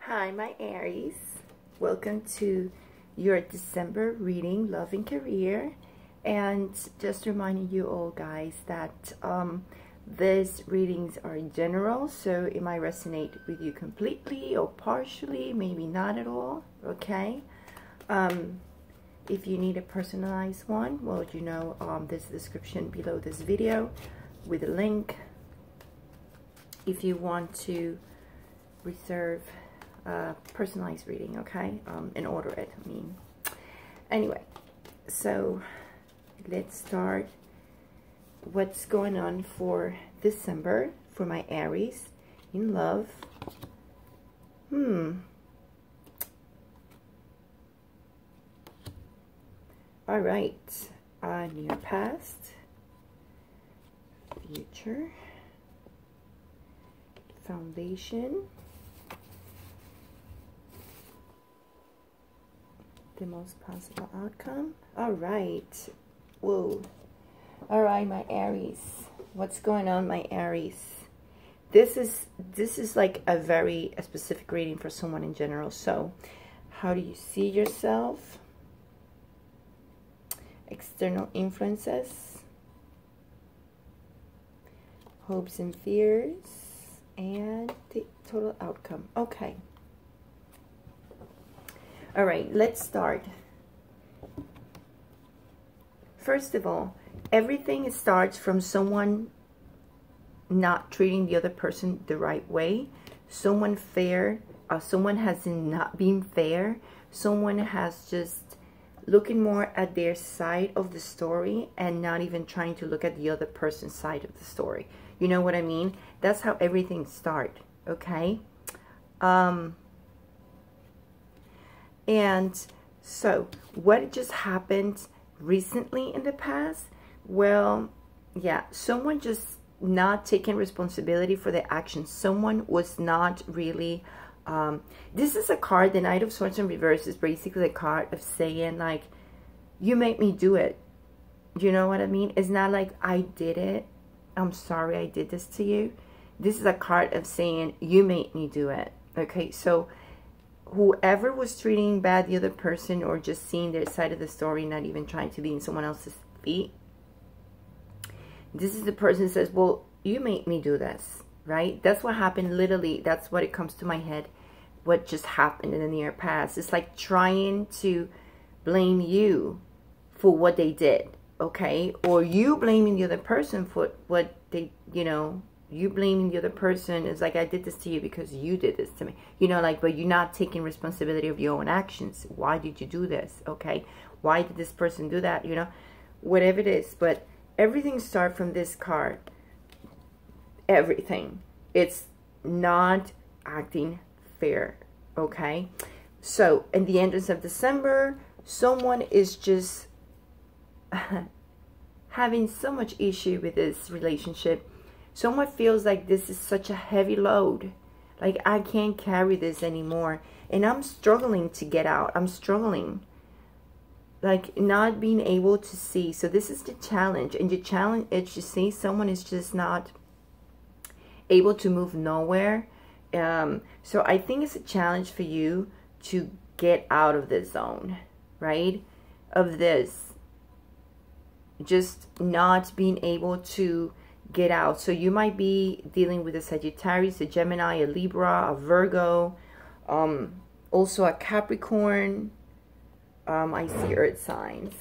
Hi, my Aries. Welcome to your December reading, Love and Career. And just reminding you all, guys, that these readings are general, so it might resonate with you completely or partially, maybe not at all, okay? If you need a personalized one, well, you know, there's a description below this video with a link. If you want to reserve personalized reading, okay, and order it, I mean. Anyway, so let's start. What's going on for December for my Aries in love? All right, near past, future, foundation, the most possible outcome. All right. Whoa. All right, my Aries. What's going on, my Aries? This is like a very specific reading for someone in general. So, how do you see yourself? External influences, hopes and fears, and the total outcome. Okay. All right, let's start. First of all, everything starts from someone not treating the other person the right way. Someone has not been fair. Someone has just looking more at their side of the story and not even trying to look at the other person's side of the story. You know what I mean? That's how everything starts, okay? And so, what just happened recently in the past? Well, yeah, someone just not taking responsibility for their actions. Someone was not really, this is a card, the Knight of Swords in reverse is basically a card of saying, like, you make me do it. You know what I mean? It's not like, I did it. I'm sorry I did this to you. This is a card of saying, you made me do it. Okay, so whoever was treating bad the other person or just seeing their side of the story, not even trying to be in someone else's feet, this is the person who says, well, you made me do this, right? That's what happened. Literally, that's what it comes to my head. What just happened in the near past. It's like trying to blame you for what they did, okay? Or you blaming the other person for what they, you know, you blaming the other person is like, I did this to you because you did this to me. You know, like, but you're not taking responsibility of your own actions. Why did you do this? Okay. Why did this person do that? You know, whatever it is. But everything starts from this card. Everything. It's not acting fair. Okay. So, in the entrance of December, someone is just having so much issue with this relationship. Someone feels like this is such a heavy load. Like, I can't carry this anymore. And I'm struggling to get out. I'm struggling. Like, not being able to see. So this is the challenge. And the challenge is to see someone is just not able to move nowhere. So I think it's a challenge for you to get out of this zone, right? Of this. Just not being able to get out. So you might be dealing with a Sagittarius, a Gemini, a Libra, a Virgo, also a Capricorn. I see earth signs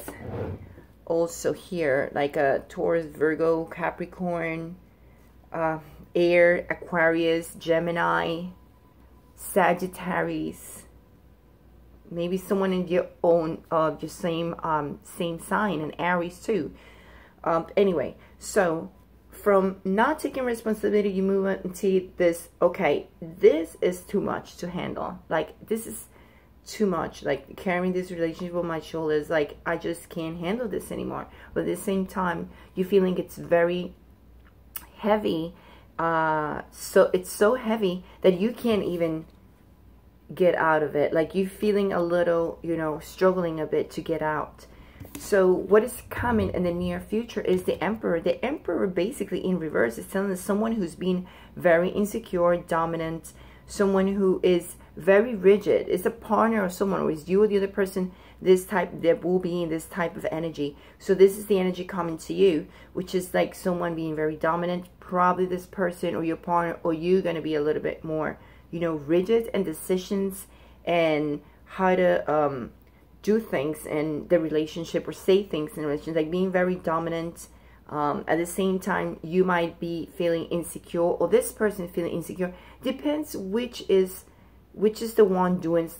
also here, like a Taurus, Virgo, Capricorn, Air, Aquarius, Gemini, Sagittarius. Maybe someone in your own your same sign, and Aries too. Anyway, so from not taking responsibility, you move into this, okay, this is too much to handle. Like, this is too much. Like, carrying this relationship on my shoulders, like, I just can't handle this anymore. But at the same time, you're feeling it's very heavy. So it's so heavy that you can't even get out of it. Like, you're feeling a little, you know, struggling a bit to get out. So what is coming in the near future is the Emperor. The Emperor basically in reverse is telling us someone who's been very insecure, dominant, someone who is very rigid. It's a partner or someone, or is you or the other person, this type, that will be in this type of energy. So this is the energy coming to you, which is like someone being very dominant. Probably this person or your partner or you going to be a little bit more, you know, rigid in decisions and how to do things in the relationship, or say things in a relationship, like being very dominant. At the same time, you might be feeling insecure, or this person feeling insecure. Depends which is the one doing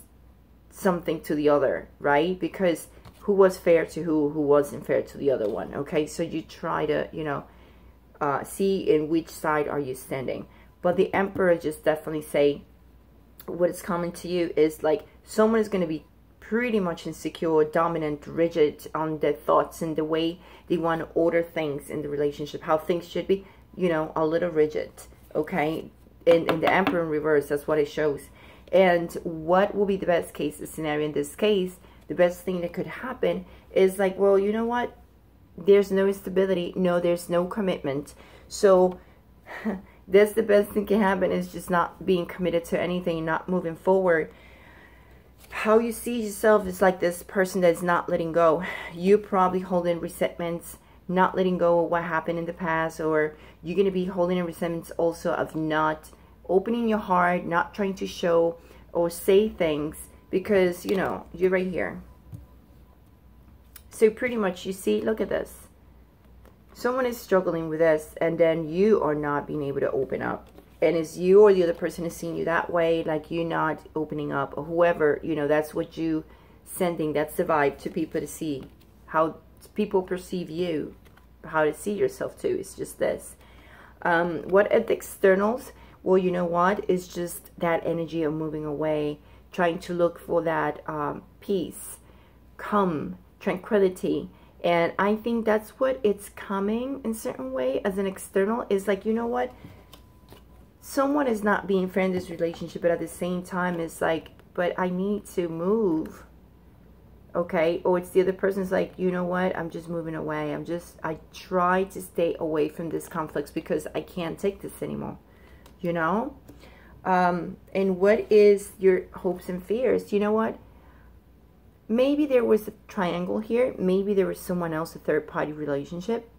something to the other, right? Because who was fair to who wasn't fair to the other one, okay? So you try to, you know, see in which side are you standing. But the Emperor just definitely say what is coming to you is like someone is going to be pretty much insecure, dominant, rigid on their thoughts and the way they want to order things in the relationship, how things should be, you know, a little rigid, okay? In the Emperor in reverse, that's what it shows. And what will be the best case scenario in this case? The best thing that could happen is like, well, you know what? There's no stability. No, there's no commitment. So that's the best thing can happen, is just not being committed to anything, not moving forward. How you see yourself is like this person that's not letting go. You probably holding resentments, not letting go of what happened in the past, or you're going to be holding resentments also of not opening your heart, not trying to show or say things, because, you know, you're right here. So pretty much you see, look at this. Someone is struggling with this, and then you are not being able to open up. And it's you or the other person is seeing you that way, like you're not opening up, or whoever, you know, that's what you sending. That's the vibe to people to see how people perceive you, how to see yourself too. It's just this. What at the externals? Well, you know what? It's just that energy of moving away, trying to look for that peace, calm, tranquility. And I think that's what it's coming in a certain way as an external. Is like, you know what? Someone is not being fair in this relationship, but at the same time, it's like, but I need to move. Okay? Or it's the other person's like, you know what? I'm just moving away. I try to stay away from this conflict because I can't take this anymore. You know? And what is your hopes and fears? You know what? Maybe there was a triangle here. Maybe there was someone else, a third-party relationship.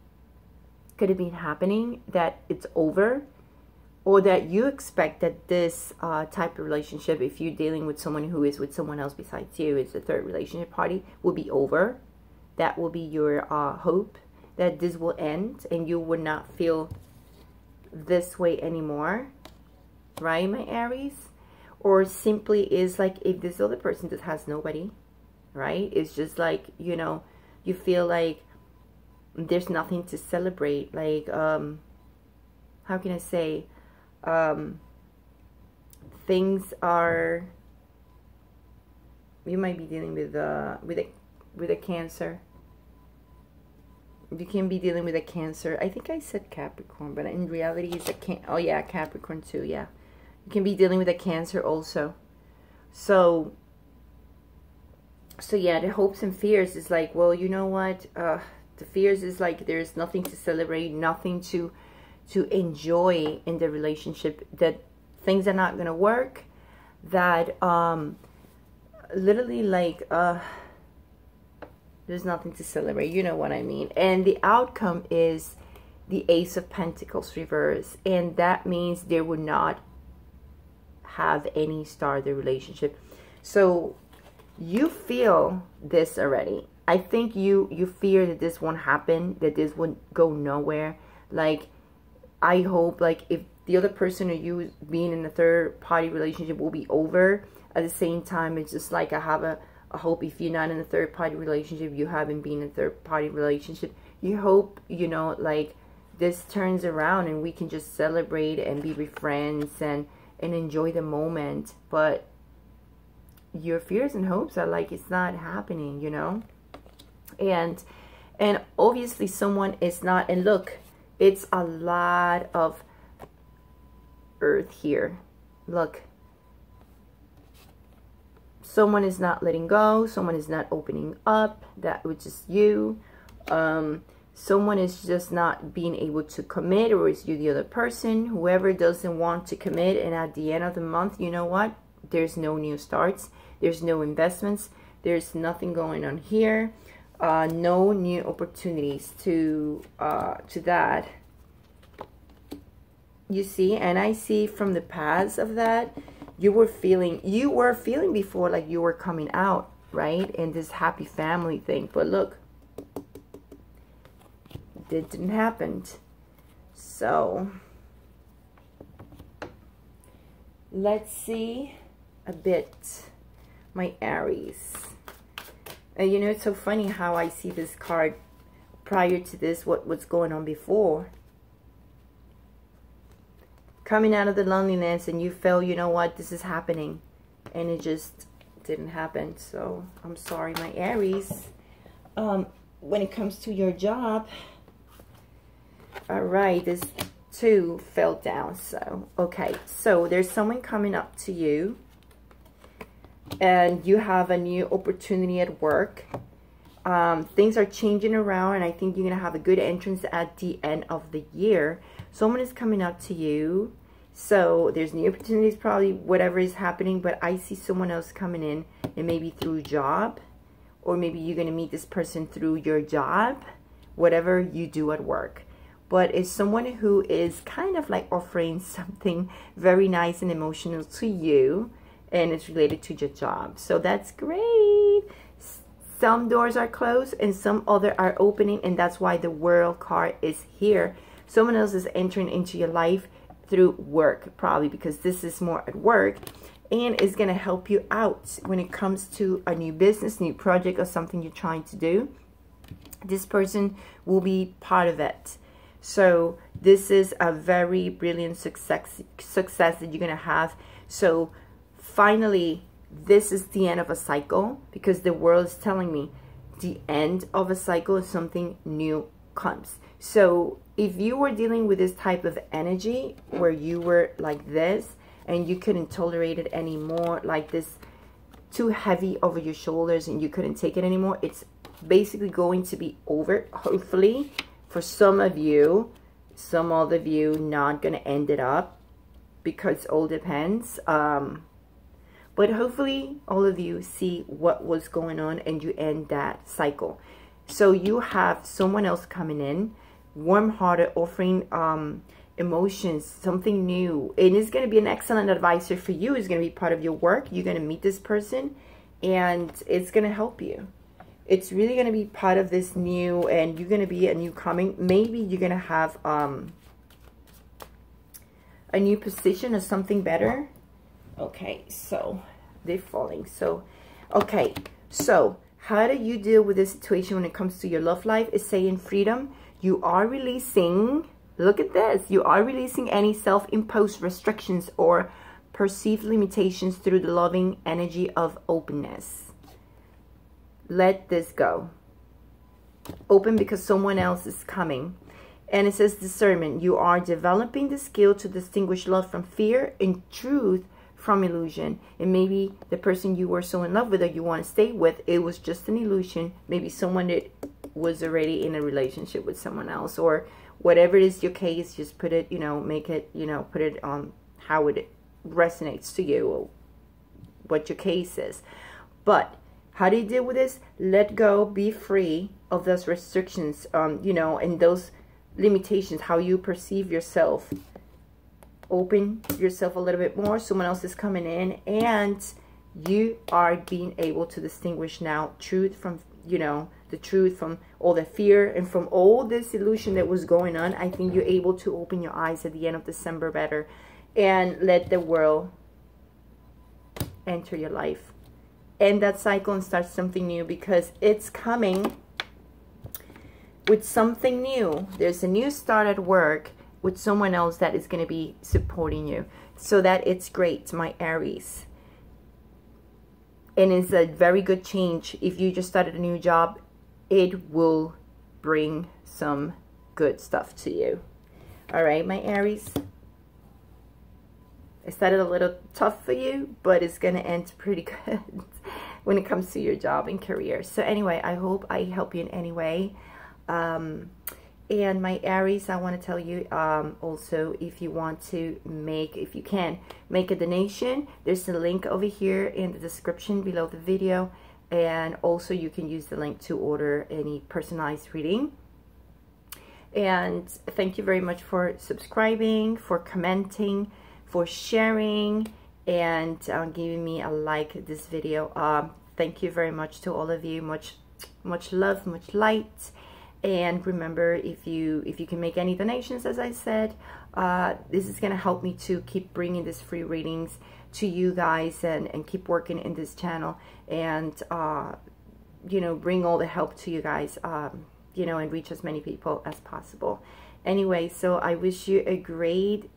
Could have been happening that it's over. Or that you expect that this type of relationship, if you're dealing with someone who is with someone else besides you, it's a third relationship party, will be over. That will be your hope, that this will end and you will not feel this way anymore. Right, my Aries? Or simply is like, if this other person just has nobody, right? It's just like, you know, you feel like there's nothing to celebrate. Like, how can I say? Things are, you might be dealing with a Cancer. You can be dealing with a Cancer. I think I said Capricorn, but in reality it's oh yeah, Capricorn too. Yeah, you can be dealing with a Cancer also. So yeah, the hopes and fears is like, well, you know what, the fears is like there's nothing to celebrate, nothing to enjoy in the relationship, that things are not going to work, that literally like there's nothing to celebrate, you know what I mean. And the outcome is the Ace of Pentacles reverse, and that means they would not have any start the relationship. So you feel this already. I think you fear that this won't happen, that this would go nowhere. Like, I hope, like, if the other person or you being in a third party relationship will be over, at the same time, it's just like I have a hope, if you're not in a third party relationship, you haven't been in a third party relationship, you hope, you know, like, this turns around and we can just celebrate and be with friends and enjoy the moment. But your fears and hopes are like, it's not happening, you know. And obviously someone is not, and look, it's a lot of earth here. Look, someone is not letting go, someone is not opening up, that which is you. Someone is just not being able to commit, or it's you the other person, whoever doesn't want to commit. And at the end of the month, you know what, There's no new starts. There's no investments. There's nothing going on here. No new opportunities to that. You see, and I see from the past of that, you were feeling before like you were coming out, right? In this happy family thing. But look, it didn't happen. So let's see a bit, my Aries. You know, it's so funny how I see this card prior to this, what's going on before. Coming out of the loneliness, and you felt, you know what, this is happening, and it just didn't happen. So I'm sorry, my Aries. When it comes to your job, all right, this 2 fell down. So okay, so there's someone coming up to you, and you have a new opportunity at work. Things are changing around, and I think you're gonna have a good entrance at the end of the year. Someone is coming up to you. So there's new opportunities, probably whatever is happening, but I see someone else coming in, and maybe through job, or maybe you're going to meet this person through your job, whatever you do at work. But it's someone who is kind of like offering something very nice and emotional to you, and it's related to your job. So that's great. Some doors are closed and some other are opening, and that's why the World card is here. Someone else is entering into your life through work, probably because this is more at work, and is going to help you out when it comes to a new business, new project, or something you're trying to do. This person will be part of it. So this is a very brilliant success that you're going to have. So finally, this is the end of a cycle, because the world is telling me the end of a cycle is something new comes. So if you were dealing with this type of energy where you were like this and you couldn't tolerate it anymore, like this too heavy over your shoulders and you couldn't take it anymore, it's basically going to be over, hopefully. For some of you, some other of you not going to end it up, because all depends. But hopefully all of you see what was going on and you end that cycle. So you have someone else coming in, warm-hearted, offering emotions, something new. And it's going to be an excellent advisor for you. It's going to be part of your work. You're going to meet this person, and it's going to help you. It's really going to be part of this new, and you're going to be a new coming. Maybe you're going to have a new position or something better. Okay, so they're falling. So, okay, so how do you deal with this situation when it comes to your love life? It's saying freedom. You are releasing, look at this, you are releasing any self-imposed restrictions or perceived limitations through the loving energy of openness. Let this go. Open because someone else is coming. And it says discernment. You are developing the skill to distinguish love from fear and truth from illusion. And maybe the person you were so in love with or you want to stay with, it was just an illusion. Maybe someone that was already in a relationship with someone else, or whatever it is your case, just put it, you know, make it, you know, put it on how it resonates to you, or what your case is. But how do you deal with this? Let go, be free of those restrictions, you know, and those limitations, how you perceive yourself. Open yourself a little bit more. Someone else is coming in, and you are being able to distinguish now truth from, you know, the truth from all the fear and from all this illusion that was going on. I think you're able to open your eyes at the end of December better and let the world enter your life. End that cycle and start something new, because it's coming with something new. There's a new start at work with someone else that is going to be supporting you. So that it's great, my Aries. And it's a very good change. If you just started a new job, it will bring some good stuff to you. All right, my Aries. It started a little tough for you, but it's going to end pretty good when it comes to your job and career. So anyway, I hope I help you in any way. And my Aries, I want to tell you also, if you want to if you can make a donation, there's a link over here in the description below the video. And also you can use the link to order any personalized reading. And thank you very much for subscribing, for commenting, for sharing, and giving me a like this video. Thank you very much to all of you. Much love, much light. And remember, if you can make any donations, as I said, this is going to help me to keep bringing these free readings to you guys, and keep working in this channel, and you know, bring all the help to you guys, you know, and reach as many people as possible. Anyway, so I wish you a great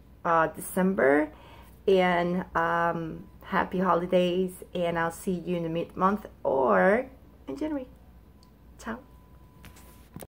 December, and happy holidays, and I'll see you in the mid-month or in January. Ciao.